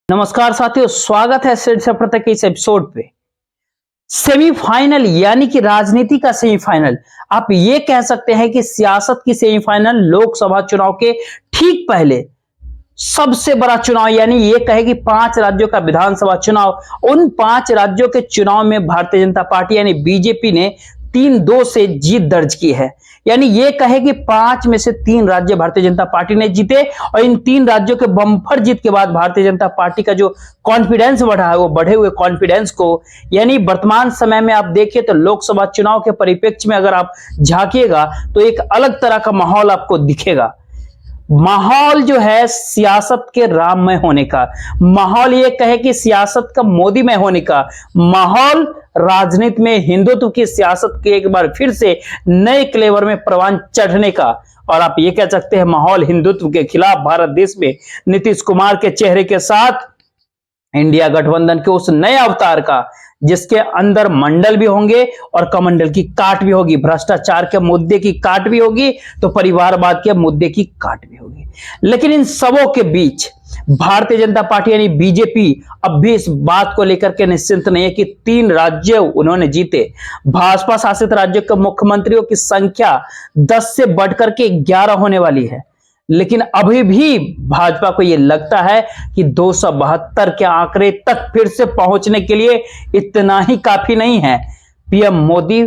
नमस्कार साथियों, स्वागत है सेट सफलता के इस एपिसोड पे। सेमीफाइनल यानी कि राजनीति का सेमीफाइनल, आप ये कह सकते हैं कि सियासत की सेमीफाइनल लोकसभा चुनाव के ठीक पहले सबसे बड़ा चुनाव, यानी ये कहे कि 5 राज्यों का विधानसभा चुनाव। उन 5 राज्यों के चुनाव में भारतीय जनता पार्टी यानी बीजेपी ने 3-2 से जीत दर्ज की है। यानी ये कहे कि 5 में से 3 राज्य भारतीय जनता पार्टी ने जीते और इन 3 राज्यों के बम्पर जीत के बाद भारतीय जनता पार्टी का जो कॉन्फिडेंस बढ़ा है, वो बढ़े हुए कॉन्फिडेंस को, यानी वर्तमान समय में आप देखिए तो लोकसभा चुनाव के परिप्रेक्ष्य में अगर आप झांकिएगा तो एक अलग तरह का माहौल आपको दिखेगा। माहौल जो है सियासत के राममय होने का माहौल, ये कहे कि सियासत का मोदीमय होने का माहौल, राजनीति में हिंदुत्व की सियासत के एक बार फिर से नए क्लेवर में परवान चढ़ने का, और आप ये कह सकते हैं माहौल हिंदुत्व के खिलाफ भारत देश में नीतीश कुमार के चेहरे के साथ इंडिया गठबंधन के उस नए अवतार का, जिसके अंदर मंडल भी होंगे और कमंडल की काट भी होगी, भ्रष्टाचार के मुद्दे की काट भी होगी तो परिवारवाद के मुद्दे की काट भी होगी। लेकिन इन सबों के बीच भारतीय जनता पार्टी यानी बीजेपी अब भी इस बात को लेकर के निश्चिंत नहीं है कि 3 राज्य उन्होंने जीते। भाजपा शासित राज्यों के मुख्यमंत्रियों की संख्या 10 से बढ़कर के 11 होने वाली है, लेकिन अभी भी भाजपा को यह लगता है कि 272 के आंकड़े तक फिर से पहुंचने के लिए इतना ही काफी नहीं है। पीएम मोदी,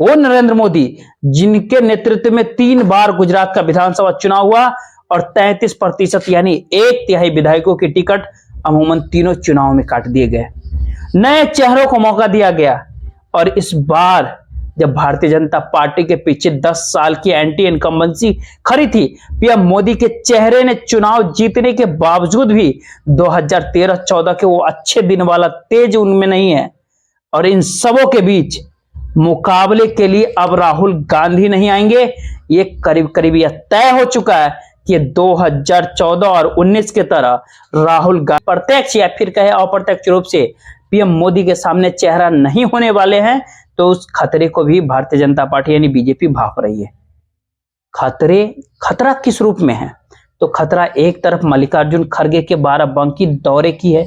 वो नरेंद्र मोदी, जिनके नेतृत्व में 3 बार गुजरात का विधानसभा चुनाव हुआ और 33% यानी 1/3 विधायकों की टिकट अमूमन तीनों चुनाव में काट दिए गए। नए चेहरों को मौका दिया गया और इस बार जब भारतीय जनता पार्टी के पीछे 10 साल की एंटी इनकम्बेंसी खड़ी थी, पीएम मोदी के चेहरे ने चुनाव जीतने के बावजूद भी 2013-14 के वो अच्छे दिन वाला तेज उनमें नहीं है। और इन सबों के बीच मुकाबले के लिए अब राहुल गांधी नहीं आएंगे। ये करीब करीब यह तय हो चुका है कि 2014 और 19 के तरह राहुल गांधी प्रत्यक्ष या फिर कहे अप्रत्यक्ष रूप से पीएम मोदी के सामने चेहरा नहीं होने वाले हैं। तो उस खतरे को भी भारतीय जनता पार्टी यानी बीजेपी भाप रही है। खतरा किस रूप में है? तो खतरा एक तरफ मल्लिकार्जुन खड़गे के बाराबंकी दौरे की है,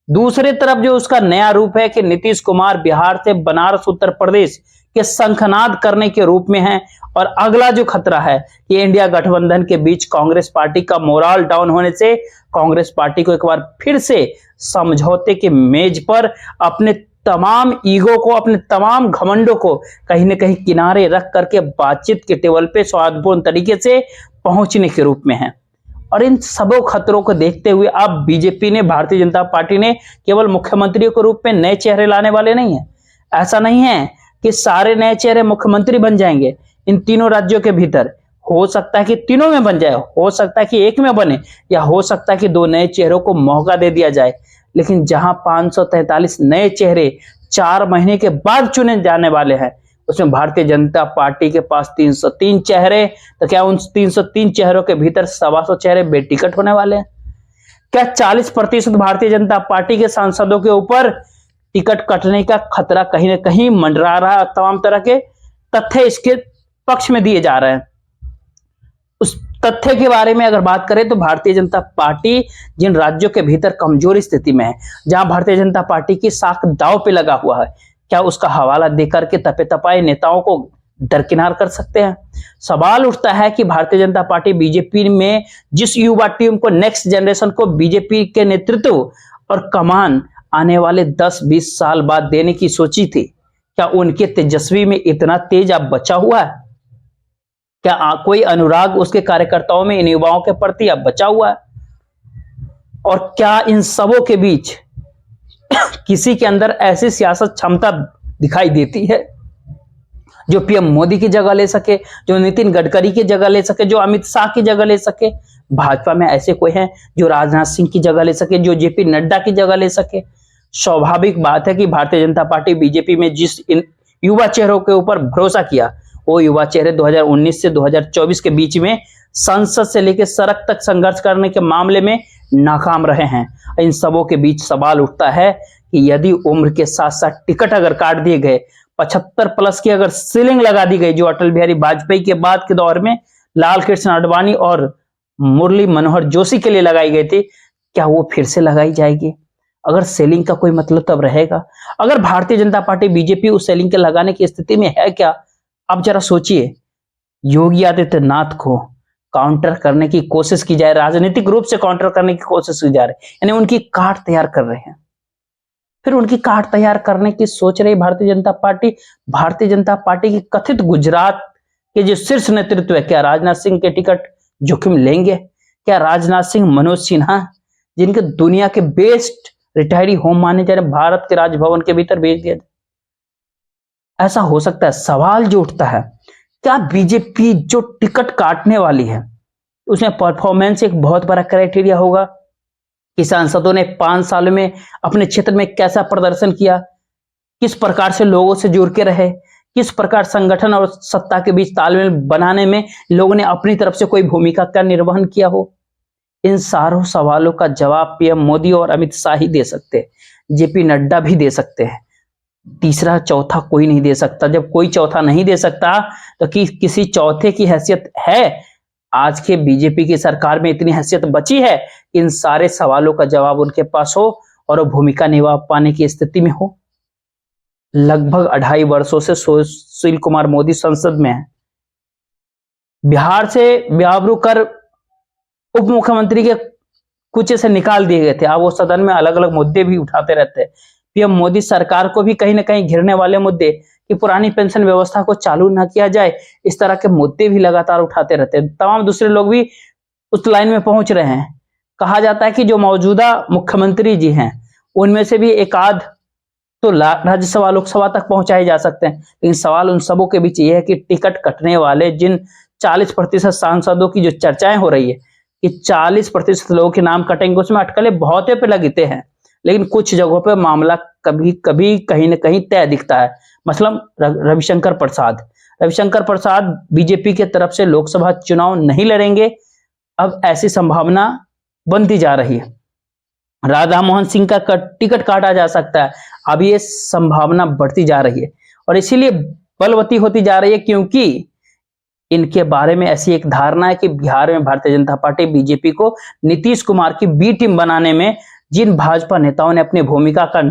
दूसरे तरफ जो उसका नया रूप है कि नीतीश कुमार बिहार से बनारस उत्तर प्रदेश के शंखनाद करने के रूप में है। और अगला जो खतरा है कि इंडिया गठबंधन के बीच कांग्रेस पार्टी का मोरल डाउन होने से कांग्रेस पार्टी को एक बार फिर से समझौते के मेज पर अपने तमाम ईगो को, अपने तमाम घमंडों को कहीं न कहीं किनारे रख करके बातचीत के टेबल पे स्वादपूर्ण तरीके से पहुंचने के रूप में है। और इन सबों खतरों को देखते हुए अब बीजेपी ने, भारतीय जनता पार्टी ने केवल मुख्यमंत्रियों के रूप में नए चेहरे लाने वाले नहीं है। ऐसा नहीं है कि सारे नए चेहरे मुख्यमंत्री बन जाएंगे इन तीनों राज्यों के भीतर। हो सकता है कि तीनों में बन जाए, हो सकता है कि एक में बने, या हो सकता है कि 2 नए चेहरों को मौका दे दिया जाए। लेकिन जहां 543 नए चेहरे 4 महीने के बाद चुने जाने वाले हैं, उसमें भारतीय जनता पार्टी के पास 303 चेहरे, तो क्या उन 303 चेहरों के भीतर 125 चेहरे बेटिकट होने वाले हैं? क्या 40% भारतीय जनता पार्टी के सांसदों के ऊपर टिकट कटने का खतरा कहीं ना कहीं मंडरा रहा है? तमाम तरह के तथ्य इसके पक्ष में दिए जा रहे हैं। उस तथ्य के बारे में अगर बात करें तो भारतीय जनता पार्टी जिन राज्यों के भीतर कमजोर स्थिति में है, जहां भारतीय जनता पार्टी की साख दांव पे लगा हुआ है, क्या उसका हवाला देकर के तपे तपाए नेताओं को दरकिनार कर सकते हैं? सवाल उठता है कि भारतीय जनता पार्टी बीजेपी में जिस युवा टीम को, नेक्स्ट जनरेशन को बीजेपी के नेतृत्व और कमान आने वाले 10-20 साल बाद देने की सोची थी, क्या उनके तेजस्वी में इतना तेज अब बचा हुआ है? क्या कोई अनुराग उसके कार्यकर्ताओं में, इन युवाओं के प्रति अब बचा हुआ है? और क्या इन सबों के बीच किसी के अंदर ऐसी सियासत क्षमता दिखाई देती है जो पीएम मोदी की जगह ले सके, जो नितिन गडकरी की जगह ले सके, जो अमित शाह की जगह ले सके? भाजपा में ऐसे कोई हैं जो राजनाथ सिंह की जगह ले सके, जो जेपी नड्डा की जगह ले सके? स्वाभाविक बात है कि भारतीय जनता पार्टी बीजेपी में जिस इन युवा चेहरों के ऊपर भरोसा किया, वो युवा चेहरे 2019 से 2024 के बीच में संसद से लेकर सड़क तक संघर्ष करने के मामले में नाकाम रहे हैं। इन सबों के बीच सवाल उठता है कि यदि उम्र के साथ साथ टिकट अगर काट दिए गए, 75+ की अगर सीलिंग लगा दी गई, जो अटल बिहारी वाजपेयी के बाद के दौर में लाल कृष्ण आडवाणी और मुरली मनोहर जोशी के लिए लगाई गई थी, क्या वो फिर से लगाई जाएगी? अगर सेलिंग का कोई मतलब तब रहेगा। अगर भारतीय जनता पार्टी बीजेपी उस सेलिंग के लगाने की स्थिति में है क्या? आप जरा सोचिए। योगी आदित्यनाथ को काउंटर करने की कोशिश की जाए, राजनीतिक रूप से काउंटर करने की कोशिश की जा रही है, यानी उनकी काट तैयार कर रहे हैं। फिर उनकी काट तैयार करने की सोच रही भारतीय जनता पार्टी। भारतीय जनता पार्टी की कथित गुजरात के जो शीर्ष नेतृत्व है, क्या राजनाथ सिंह के टिकट जोखिम लेंगे? क्या राजनाथ सिंह, मनोज सिन्हा, जिनके दुनिया के बेस्ट रिटायरी होम माने जा रहे, भारत के राजभवन के भीतर भेज दिया? ऐसा हो सकता है? सवाल जो उठता है, क्या बीजेपी जो टिकट काटने वाली है उसमें परफॉर्मेंस एक बहुत बड़ा क्राइटेरिया होगा कि सांसदों ने 5 सालों में अपने क्षेत्र में कैसा प्रदर्शन किया, किस प्रकार से लोगों से जुड़ के रहे, किस प्रकार संगठन और सत्ता के बीच तालमेल बनाने में लोगों ने अपनी तरफ से कोई भूमिका का निर्वहन किया हो? इन सारों सवालों का जवाब पीएम मोदी और अमित शाह ही दे सकते हैं, जेपी नड्डा भी दे सकते हैं। तीसरा चौथा कोई नहीं दे सकता। जब कोई चौथा नहीं दे सकता तो किसी चौथे की हैसियत है? आज के बीजेपी की सरकार में इतनी हैसियत बची है इन सारे सवालों का जवाब उनके पास हो और वो भूमिका निभा पाने की स्थिति में हो? लगभग 2.5 वर्षों से सुशील कुमार मोदी संसद में है। बिहार से बेआबरू कर उप मुख्यमंत्री के कुछ से निकाल दिए गए थे। अब वो सदन में अलग अलग मुद्दे भी उठाते रहते हैं। पीएम मोदी सरकार को भी कहीं ना कहीं घिरने वाले मुद्दे कि पुरानी पेंशन व्यवस्था को चालू ना किया जाए, इस तरह के मुद्दे भी लगातार उठाते रहते हैं। तमाम दूसरे लोग भी उस लाइन में पहुंच रहे हैं। कहा जाता है कि जो मौजूदा मुख्यमंत्री जी हैं उनमें से भी एक आध तो राज्यसभा लोकसभा तक पहुंचाए जा सकते हैं, लेकिन सवाल उन सबों के बीच ये है कि टिकट कटने वाले जिन 40% सांसदों की जो चर्चाएं हो रही है कि 40% लोगों के नाम कटेंगे, उसमें अटकलें बहुत पे लगते हैं, लेकिन कुछ जगहों पे मामला कभी कभी कहीं ना कहीं तय दिखता है। मतलब रविशंकर प्रसाद बीजेपी के तरफ से लोकसभा चुनाव नहीं लड़ेंगे, अब ऐसी संभावना बनती जा रही है। राधा मोहन सिंह का टिकट काटा जा सकता है, अब ये संभावना बढ़ती जा रही है और इसीलिए बलवती होती जा रही है, क्योंकि इनके बारे में ऐसी एक धारणा है कि बिहार में भारतीय जनता पार्टी बीजेपी को नीतीश कुमार की बी टीम बनाने में जिन भाजपा नेताओं ने अपनी भूमिका का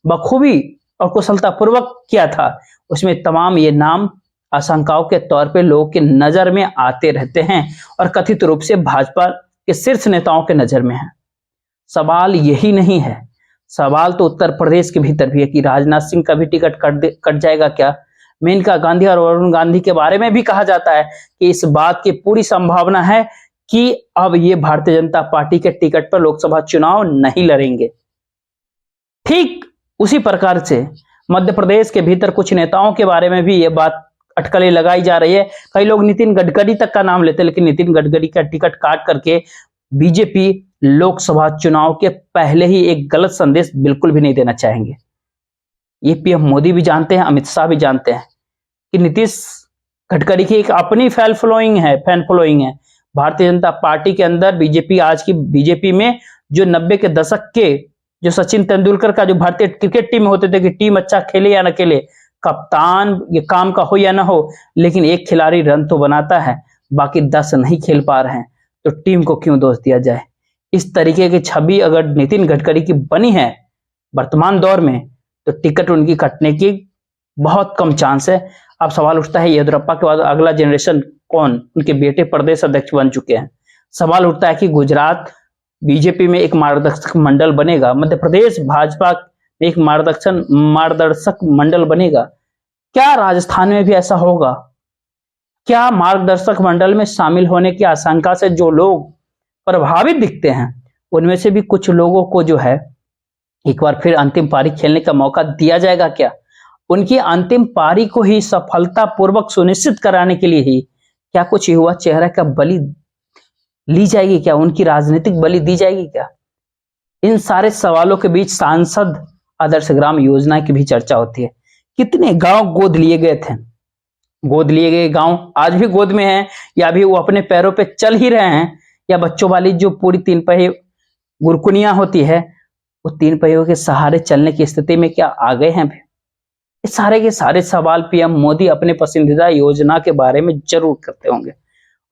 बखूबी और कुशलता पूर्वक किया था, उसमें तमाम ये नाम आशंकाओं के तौर पे लोगों की नजर में आते रहते हैं और कथित रूप से भाजपा के शीर्ष नेताओं के नजर में है। सवाल यही नहीं है, सवाल तो उत्तर प्रदेश के भीतर भी है कि राजनाथ सिंह का भी टिकट कट जाएगा क्या? मेनका गांधी और वरुण गांधी के बारे में भी कहा जाता है कि इस बात की पूरी संभावना है कि अब ये भारतीय जनता पार्टी के टिकट पर लोकसभा चुनाव नहीं लड़ेंगे। ठीक उसी प्रकार से मध्य प्रदेश के भीतर कुछ नेताओं के बारे में भी ये बात अटकलें लगाई जा रही है। कई लोग नितिन गडकरी तक का नाम लेते हैं, लेकिन नितिन गडकरी का टिकट काट करके बीजेपी लोकसभा चुनाव के पहले ही एक गलत संदेश बिल्कुल भी नहीं देना चाहेंगे। ये पीएम मोदी भी जानते हैं, अमित शाह भी जानते हैं कि नीतीश गडकरी की एक अपनी फैन फॉलोइंग है। भारतीय जनता पार्टी के अंदर बीजेपी, आज की बीजेपी में जो 90 के दशक के जो सचिन तेंदुलकर का जो भारतीय क्रिकेट टीम में होते थे कि टीम अच्छा खेले या न खेले, कप्तान ये काम का हो या ना हो, लेकिन एक खिलाड़ी रन तो बनाता है, बाकी 10 नहीं खेल पा रहे हैं, तो टीम को क्यों दोष दिया जाए? इस तरीके की छवि अगर नितिन गडकरी की बनी है वर्तमान दौर में, तो टिकट उनकी कटने की बहुत कम चांस है। अब सवाल उठता है येदियुरप्पा के बाद अगला जनरेशन कौन? उनके बेटे प्रदेश अध्यक्ष बन चुके हैं। सवाल उठता है कि गुजरात बीजेपी में एक मार्गदर्शक मंडल बनेगा, मध्य प्रदेश भाजपा में एक मार्गदर्शक मंडल बनेगा क्या? राजस्थान में भी ऐसा होगा क्या? मार्गदर्शक मंडल में शामिल होने की आशंका से जो लोग प्रभावित दिखते हैं, उनमें से भी कुछ लोगों को जो है एक बार फिर अंतिम पारी खेलने का मौका दिया जाएगा क्या? उनकी अंतिम पारी को ही सफलतापूर्वक सुनिश्चित कराने के लिए ही क्या कुछ युवा चेहरा का बलि ली जाएगी क्या? उनकी राजनीतिक बलि दी जाएगी क्या? इन सारे सवालों के बीच सांसद आदर्श ग्राम योजना की भी चर्चा होती है। कितने गांव गोद लिए गए थे? गोद लिए गए गांव आज भी गोद में हैं, या भी वो अपने पैरों पे चल ही रहे हैं, या बच्चों वाली जो पूरी 3 पहिए गुरकुनियां होती है, वो 3 पहियों के सहारे चलने की स्थिति में क्या आ गए हैं? ये सारे के सारे सवाल पीएम मोदी अपने पसंदीदा योजना के बारे में जरूर करते होंगे।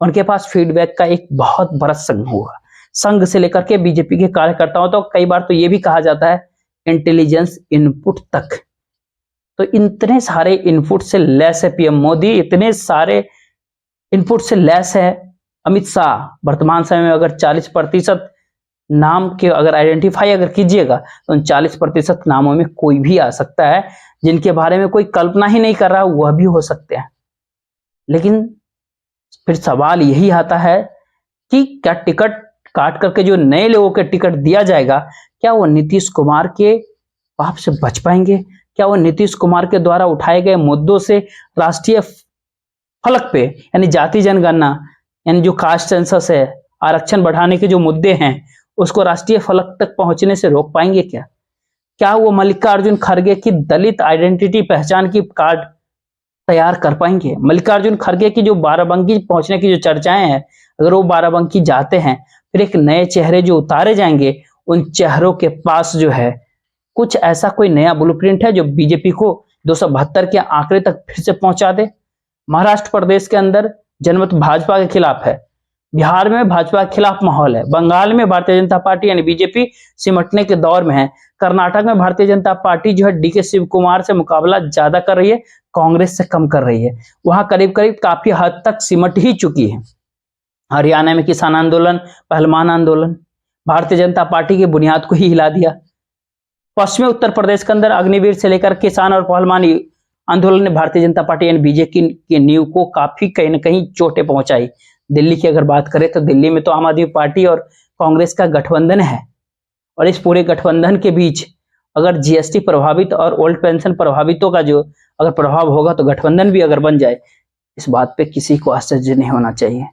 उनके पास फीडबैक का एक बहुत बड़ा संघ होगा, संघ से लेकर के बीजेपी के कार्यकर्ताओं तो कई बार तो ये भी कहा जाता है इंटेलिजेंस इनपुट तक। तो इतने सारे इनपुट से लैस है पीएम मोदी, इतने सारे इनपुट से लैस है अमित शाह। वर्तमान समय में अगर 40% नाम के अगर आइडेंटिफाई अगर कीजिएगा तो उन 40% नामों में कोई भी आ सकता है जिनके बारे में कोई कल्पना ही नहीं कर रहा, वह भी हो सकते हैं। लेकिन फिर सवाल यही आता है कि क्या टिकट काट करके जो नए लोगों के टिकट दिया जाएगा, क्या वो नीतीश कुमार के पाप से बच पाएंगे? क्या वो नीतीश कुमार के द्वारा उठाए गए मुद्दों से राष्ट्रीय फलक पे यानी जाति जनगणना यानी जो कास्ट सेंसस है, आरक्षण बढ़ाने के जो मुद्दे हैं, उसको राष्ट्रीय फलक तक पहुंचने से रोक पाएंगे? क्या वो मल्लिकार्जुन खड़गे की दलित आइडेंटिटी पहचान की कार्ड तैयार कर पाएंगे? मल्लिकार्जुन खड़गे की जो बाराबंकी पहुंचने की जो चर्चाएं हैं, अगर वो बाराबंकी जाते हैं फिर एक नए चेहरे जो उतारे जाएंगे, उन चेहरों के पास जो है कुछ ऐसा कोई नया ब्लूप्रिंट है जो बीजेपी को 272 के आंकड़े तक फिर से पहुंचा दे। महाराष्ट्र प्रदेश के अंदर जनमत भाजपा के खिलाफ है, बिहार में भाजपा के खिलाफ माहौल है, बंगाल में भारतीय जनता पार्टी यानी बीजेपी सिमटने के दौर में है, कर्नाटक में भारतीय जनता पार्टी जो है डीके शिव कुमार से मुकाबला ज्यादा कर रही है, कांग्रेस से कम कर रही है, वहां करीब करीब काफी हद तक सिमट ही चुकी है। हरियाणा में किसान आंदोलन, पहलवान आंदोलन भारतीय जनता पार्टी की बुनियाद को ही हिला दिया। पश्चिमी उत्तर प्रदेश के अंदर अग्निवीर से लेकर किसान और पहलवान आंदोलन ने भारतीय जनता पार्टी यानी बीजेपी की नींव को काफी कहीं न कहीं चोटें पहुंचाई। दिल्ली की अगर बात करें तो दिल्ली में तो आम आदमी पार्टी और कांग्रेस का गठबंधन है, और इस पूरे गठबंधन के बीच अगर जीएसटी प्रभावित और ओल्ड पेंशन प्रभावितों का जो अगर प्रभाव होगा तो गठबंधन भी अगर बन जाए, इस बात पे किसी को आश्चर्य नहीं होना चाहिए।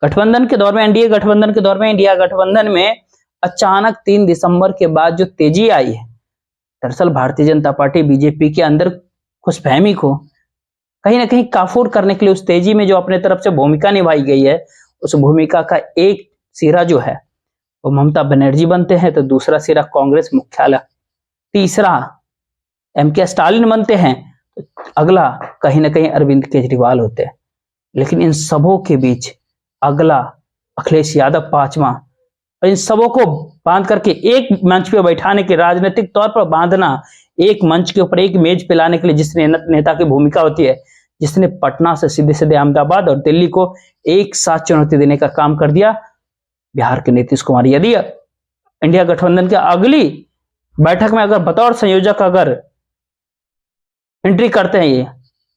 गठबंधन के दौर में, एनडीए गठबंधन के दौर में, इंडिया गठबंधन में अचानक 3 दिसंबर के बाद जो तेजी आई है, दरअसल भारतीय जनता पार्टी बीजेपी के अंदर खुशफहमी को कहीं ना कहीं काफूर करने के लिए उस तेजी में जो अपने तरफ से भूमिका निभाई गई है, उस भूमिका का एक सिरा जो है वो ममता बनर्जी बनते हैं, तो दूसरा सिरा कांग्रेस मुख्यालय, तीसरा एमके स्टालिन बनते हैं, तो अगला कहीं ना कहीं अरविंद केजरीवाल होते हैं। लेकिन इन सबों के बीच अगला अखिलेश यादव पांचवा, और इन सबों को बांध करके एक मंच पे बैठाने के, राजनीतिक तौर पर बांधना, एक मंच के ऊपर एक मेज पे लाने के लिए जिसने नेता की भूमिका होती है, जिसने पटना से सीधे सीधे अहमदाबाद और दिल्ली को एक साथ चुनौती देने का काम कर दिया, बिहार के नीतीश कुमार। यदि इंडिया गठबंधन की अगली बैठक में अगर बतौर संयोजक अगर एंट्री करते हैं, ये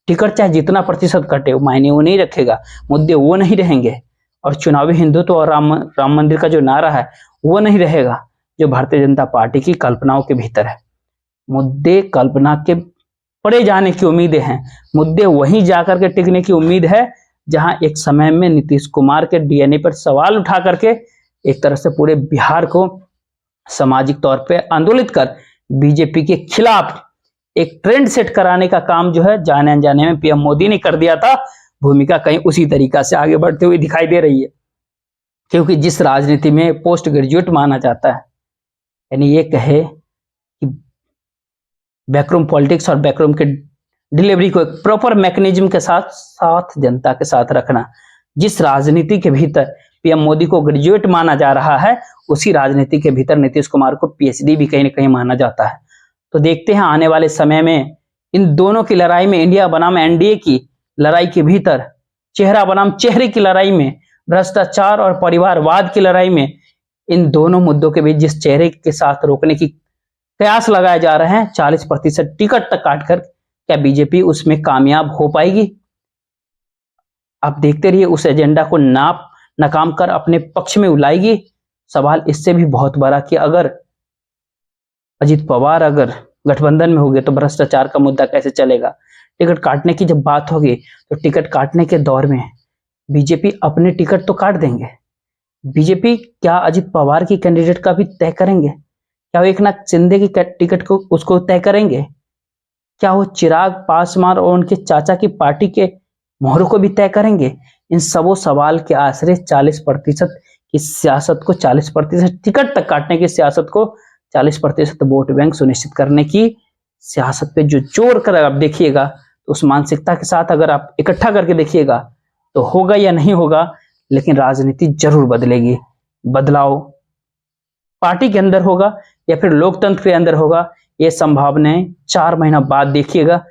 टिकट चाहे जितना प्रतिशत कटे, मायने वो नहीं रखेगा, मुद्दे वो नहीं रहेंगे, और चुनावी हिंदुत्व और राम मंदिर का जो नारा है वो नहीं रहेगा जो भारतीय जनता पार्टी की कल्पनाओं के भीतर है। मुद्दे कल्पना के पड़े जाने की उम्मीदें हैं, मुद्दे वहीं जाकर के टिकने की उम्मीद है जहां एक समय में नीतीश कुमार के डीएनए पर सवाल उठा करके एक तरह से पूरे बिहार को सामाजिक तौर पे आंदोलित कर बीजेपी के खिलाफ एक ट्रेंड सेट कराने का काम जो है जाने अनजाने में पीएम मोदी ने कर दिया था। भूमिका कहीं उसी तरीका से आगे बढ़ते हुए दिखाई दे रही है, क्योंकि जिस राजनीति में पोस्ट ग्रेजुएट माना जाता है, यानी ये कहे कि बैकरूम पॉलिटिक्स और बैकरूम के डिलीवरी को एक प्रॉपर मैकेनिज्म के साथ साथ जनता के साथ रखना, जिस राजनीति के भीतर पीएम मोदी को ग्रेजुएट माना जा रहा है, उसी राजनीति के भीतर नीतीश कुमार को पीएचडी भी कहीं ना कहीं माना जाता है। तो देखते हैं आने वाले समय में इन दोनों की लड़ाई में, इंडिया बनाम एनडीए की लड़ाई के भीतर, चेहरा बनाम चेहरे की लड़ाई में, भ्रष्टाचार और परिवारवाद की लड़ाई में, इन दोनों मुद्दों के बीच जिस चेहरे के साथ रोकने की प्रयास लगाए जा रहे हैं, 40% टिकट तक काटकर, क्या बीजेपी उसमें कामयाब हो पाएगी? आप देखते रहिए, उस एजेंडा को नाकाम कर अपने पक्ष में उलाएगी। सवाल इससे भी बहुत बड़ा कि अगर अजित पवार अगर गठबंधन में हो गए तो भ्रष्टाचार का मुद्दा कैसे चलेगा? टिकट काटने की जब बात होगी तो टिकट काटने के दौर में बीजेपी अपने टिकट तो काट देंगे, बीजेपी क्या अजित पवार की कैंडिडेट का भी तय करेंगे? क्या वो एकनाथ शिंदे की टिकट को उसको तय करेंगे? क्या वो चिराग पासवान और उनके चाचा की पार्टी के मोहरों को भी तय करेंगे? इन सबों सवाल के आश्रय 40% की सियासत को, 40% टिकट तक काटने की सियासत को, 40% वोट बैंक सुनिश्चित करने की सियासत पे जो जोर कर आप देखिएगा, तो उस मानसिकता के साथ अगर आप इकट्ठा करके देखिएगा तो होगा या नहीं होगा, लेकिन राजनीति जरूर बदलेगी। बदलाव पार्टी के अंदर होगा या फिर लोकतंत्र के अंदर होगा, ये संभावनाएं 4 महीना बाद देखिएगा।